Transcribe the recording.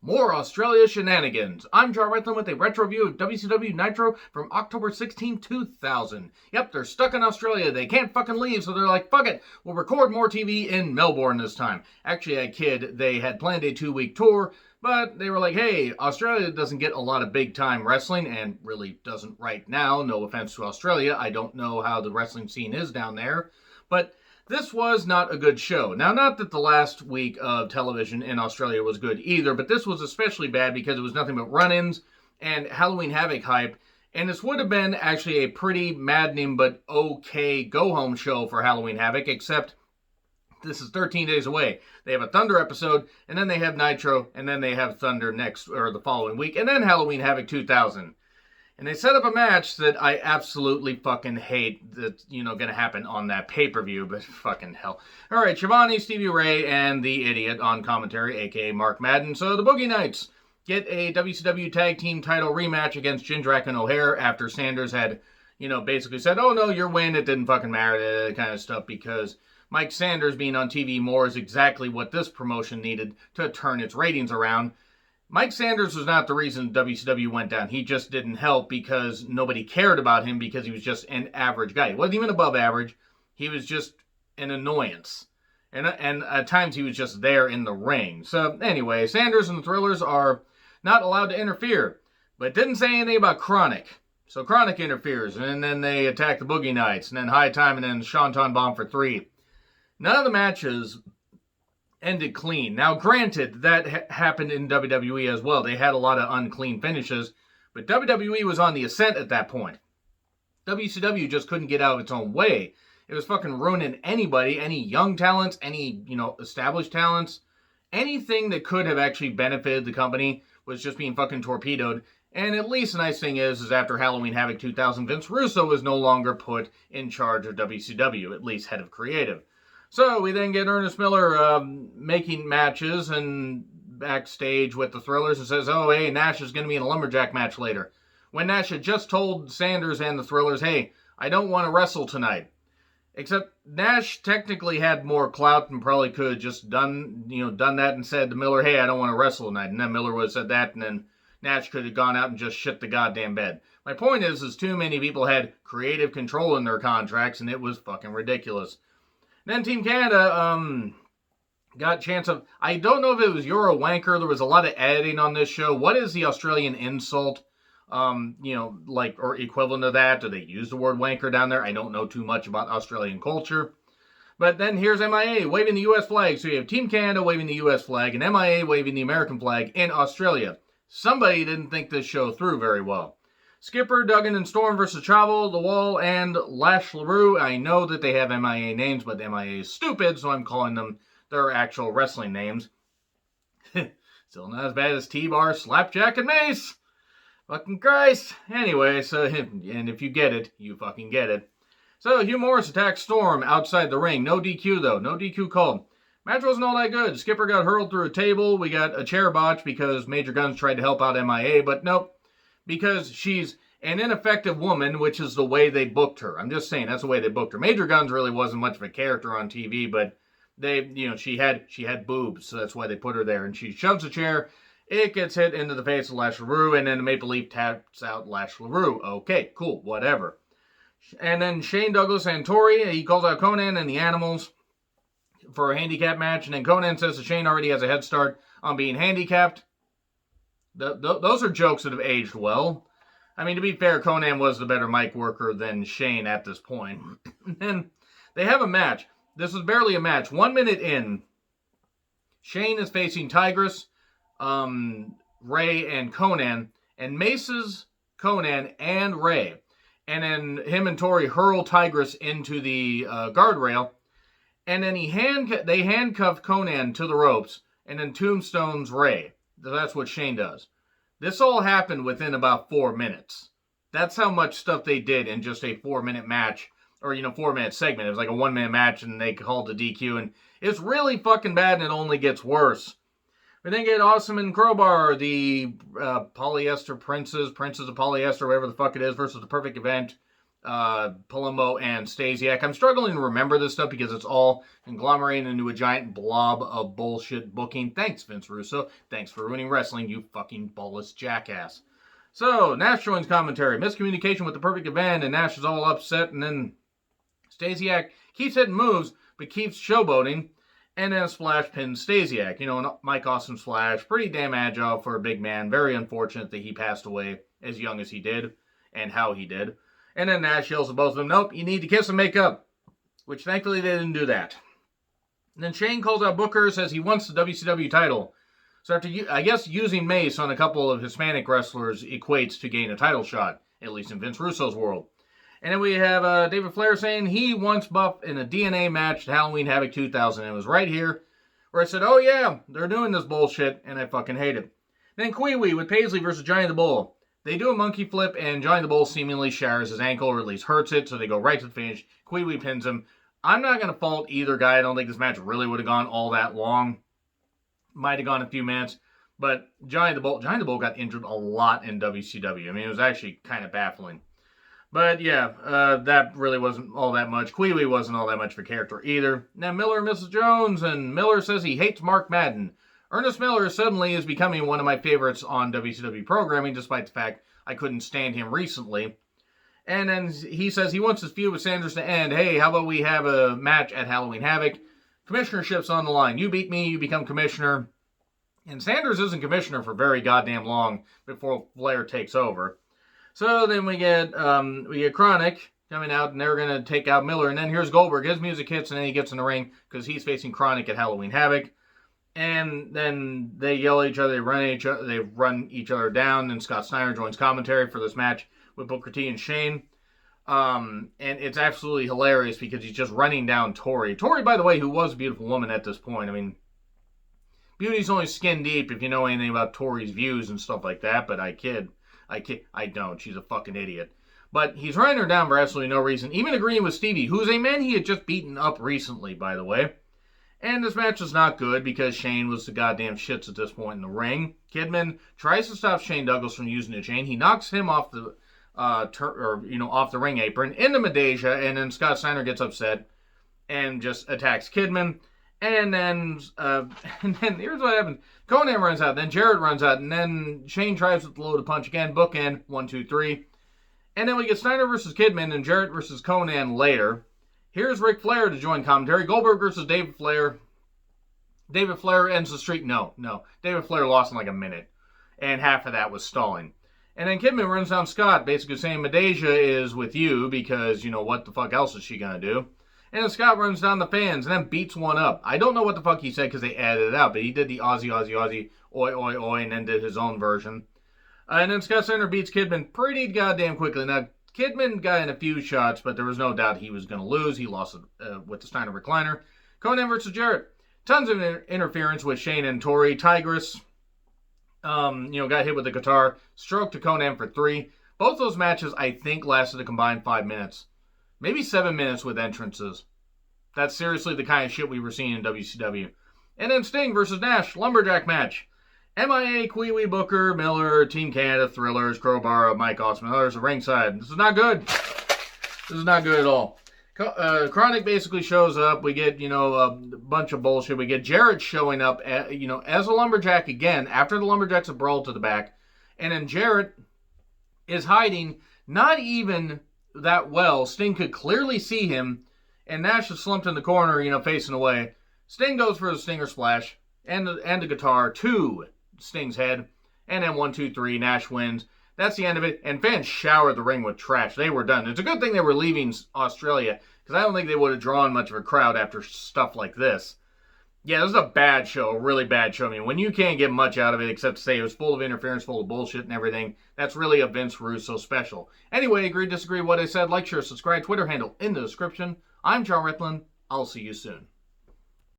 More Australia shenanigans. I'm Jar Redland with a retro review of WCW Nitro from October 16, 2000. Yep, they're stuck in Australia. They can't fucking leave, so they're like, fuck it, we'll record more TV in Melbourne this time. Actually, I kid, they had planned a 2-week tour, but they were like, hey, Australia doesn't get a lot of big-time wrestling, and really doesn't right now. No offense to Australia. I don't know how the wrestling scene is down there, but this was not a good show. Now, not that the last week of television in Australia was good either, but this was especially bad because it was nothing but run-ins and Halloween Havoc hype, and this would have been actually a pretty maddening but okay go-home show for Halloween Havoc, except this is 13 days away. They have a Thunder episode, and then they have Nitro, and then they have Thunder next, or the following week, and then Halloween Havoc 2000. And they set up a match that I absolutely fucking hate that's, gonna happen on that pay-per-view, but fucking hell. Alright, Shivani, Stevie Ray, and the Idiot on commentary, aka Mark Madden. So the Boogie Knights get a WCW Tag Team title rematch against Jindrak and O'Hare after Sanders had, basically said, oh no, your win, it didn't fucking matter, that kind of stuff, because Mike Sanders being on TV more is exactly what this promotion needed to turn its ratings around. Mike Sanders was not the reason WCW went down. He just didn't help because nobody cared about him because he was just an average guy. He wasn't even above average. He was just an annoyance. And at times he was just there in the ring. So anyway, Sanders and the Thrillers are not allowed to interfere. But it didn't say anything about Chronic. So Chronic interferes. And then they attack the Boogie Knights. And then High Time and then Shanton Bomb for 3. None of the matches ended clean. Now, granted, that happened in WWE as well. They had a lot of unclean finishes, but WWE was on the ascent at that point. WCW just couldn't get out of its own way. It was fucking ruining anybody, any young talents, any, established talents. Anything that could have actually benefited the company was just being fucking torpedoed. And at least the nice thing is after Halloween Havoc 2000, Vince Russo was no longer put in charge of WCW, at least head of creative. So we then get Ernest Miller making matches and backstage with the Thrillers and says, oh, hey, Nash is going to be in a Lumberjack match later. When Nash had just told Sanders and the Thrillers, hey, I don't want to wrestle tonight. Except Nash technically had more clout and probably could have just done that and said to Miller, hey, I don't want to wrestle tonight. And then Miller would have said that, and then Nash could have gone out and just shit the goddamn bed. My point is too many people had creative control in their contracts, and it was fucking ridiculous. Then Team Canada got a chance of, I don't know if it was you're a wanker. There was a lot of editing on this show. What is the Australian insult? Or equivalent of that? Do they use the word wanker down there? I don't know too much about Australian culture. But then here's MIA waving the U.S. flag. So you have Team Canada waving the U.S. flag and MIA waving the American flag in Australia. Somebody didn't think this show through very well. Skipper, Duggan, and Storm versus Chavo, The Wall, and Lash LaRue. I know that they have MIA names, but MIA is stupid, so I'm calling them their actual wrestling names. Still not as bad as T-Bar, Slapjack, and Mace. Fucking Christ. Anyway, so, and if you get it, you fucking get it. So, Hugh Morris attacks Storm outside the ring. No DQ, though. No DQ called. Match wasn't all that good. Skipper got hurled through a table. We got a chair botch because Major Guns tried to help out MIA, but nope. Because she's an ineffective woman, which is the way they booked her. I'm just saying, that's the way they booked her. Major Guns really wasn't much of a character on TV, but she had boobs, so that's why they put her there. And she shoves a chair, it gets hit into the face of Lash LaRue, and then the Maple Leaf taps out Lash LaRue. Okay, cool, whatever. And then Shane Douglas and Tori, he calls out Conan and the Animals for a handicap match, and then Conan says that Shane already has a head start on being handicapped. Those are jokes that have aged well. I mean, to be fair, Conan was the better mic worker than Shane at this point. And they have a match. This is barely a match. 1 minute in, Shane is facing Tigress, Ray, and Conan, and Mace's Conan and Ray. And then him and Tori hurl Tigress into the guardrail, and then they handcuff Conan to the ropes, and then tombstones Ray. That's what Shane does. This all happened within about 4 minutes. That's how much stuff they did in just a 4-minute match, or 4-minute segment. It was like a 1-minute match, and they called the DQ, and it's really fucking bad, and it only gets worse. We then get Awesome and Crowbar, the polyester princes of polyester, whatever the fuck it is, versus the Perfect Event. Palumbo and Stasiak. I'm struggling to remember this stuff because it's all conglomerating into a giant blob of bullshit booking. Thanks, Vince Russo. Thanks for ruining wrestling, you fucking ballless jackass. So, Nash joins commentary. Miscommunication with the perfect event, and Nash is all upset, and then Stasiak keeps hitting moves, but keeps showboating, and then a splash pins Stasiak. You know, an Mike Awesome splash. Pretty damn agile for a big man. Very unfortunate that he passed away as young as he did, and how he did. And then Nash yells at both of them, nope, you need to kiss and make up. Which, thankfully, they didn't do that. And then Shane calls out Booker, says he wants the WCW title. So after, I guess, using mace on a couple of Hispanic wrestlers equates to gain a title shot, at least in Vince Russo's world. And then we have David Flair saying he wants Buff in a DNA match at Halloween Havoc 2000. It was right here where I said, oh yeah, they're doing this bullshit, and I fucking hate it. Then Kwee-Wee with Paisley versus Johnny the Bull. They do a monkey flip, and Johnny the Bull seemingly shatters his ankle, or at least hurts it, so they go right to the finish. Kwee-Wee pins him. I'm not going to fault either guy. I don't think this match really would have gone all that long. Might have gone a few minutes. But Johnny the Bull got injured a lot in WCW. I mean, it was actually kind of baffling. But yeah, that really wasn't all that much. Kwee-Wee wasn't all that much of a character either. Now Miller and Mrs. Jones, and Miller says he hates Mark Madden. Ernest Miller suddenly is becoming one of my favorites on WCW programming, despite the fact I couldn't stand him recently. And then he says he wants his feud with Sanders to end. Hey, how about we have a match at Halloween Havoc? Commissionership's on the line. You beat me, you become commissioner. And Sanders isn't commissioner for very goddamn long before Flair takes over. So then we get Chronic coming out, and they're going to take out Miller. And then here's Goldberg. His music hits, and then he gets in the ring because he's facing Chronic at Halloween Havoc. And then they yell at each other, they run each other down, and Scott Steiner joins commentary for this match with Booker T and Shane. And it's absolutely hilarious because he's just running down Tori. Tori, by the way, who was a beautiful woman at this point. I mean, beauty's only skin deep if you know anything about Tori's views and stuff like that, but I kid. I don't. She's a fucking idiot. But he's running her down for absolutely no reason, even agreeing with Stevie, who's a man he had just beaten up recently, by the way. And this match was not good because Shane was the goddamn shits at this point in the ring. Kidman tries to stop Shane Douglas from using the chain. He knocks him off the off the ring apron into Medeja, and then Scott Steiner gets upset and just attacks Kidman. And then here's what happened. Conan runs out, then Jarrett runs out, and then Shane tries with the loaded punch again. Bookend, 1, 2, 3. And then we get Steiner versus Kidman and Jarrett versus Conan later. Here's Ric Flair to join commentary. Goldberg versus David Flair. David Flair ends the streak. No. David Flair lost in like a minute. And half of that was stalling. And then Kidman runs down Scott, basically saying Medeja is with you because, what the fuck else is she going to do? And then Scott runs down the fans and then beats one up. I don't know what the fuck he said because they added it out, but he did the Aussie, oi, oi, oi, and then did his own version. And then Scott Steiner beats Kidman pretty goddamn quickly. Now, Kidman got in a few shots, but there was no doubt he was going to lose. He lost with the Steiner recliner. Conan versus Jarrett. Tons of interference with Shane and Tori. Tigress, got hit with the guitar. Stroke to Conan for 3. Both those matches, I think, lasted a combined 5 minutes. Maybe 7 minutes with entrances. That's seriously the kind of shit we were seeing in WCW. And then Sting versus Nash. Lumberjack match. MIA, Kwee-Wee, Booker, Miller, Team Canada, Thrillers, Crowbar, Mike Awesome, others at ringside. This is not good. This is not good at all. Chronic basically shows up. We get, a bunch of bullshit. We get Jarrett showing up, as a Lumberjack again, after the Lumberjacks have brawled to the back. And then Jarrett is hiding, not even that well. Sting could clearly see him, and Nash is slumped in the corner, facing away. Sting goes for the Stinger Splash and the guitar to Sting's head, and then 1, 2, 3, Nash wins. That's the end of it, and fans showered the ring with trash. They were done. It's a good thing they were leaving Australia, because I don't think they would have drawn much of a crowd after stuff like this. Yeah, this is a bad show, a really bad show. I mean, when you can't get much out of it except to say it was full of interference, full of bullshit and everything, that's really a Vince Russo special. Anyway, agree, disagree with what I said, like, share, subscribe, Twitter handle in the description. I'm John Ritlin. I'll see you soon.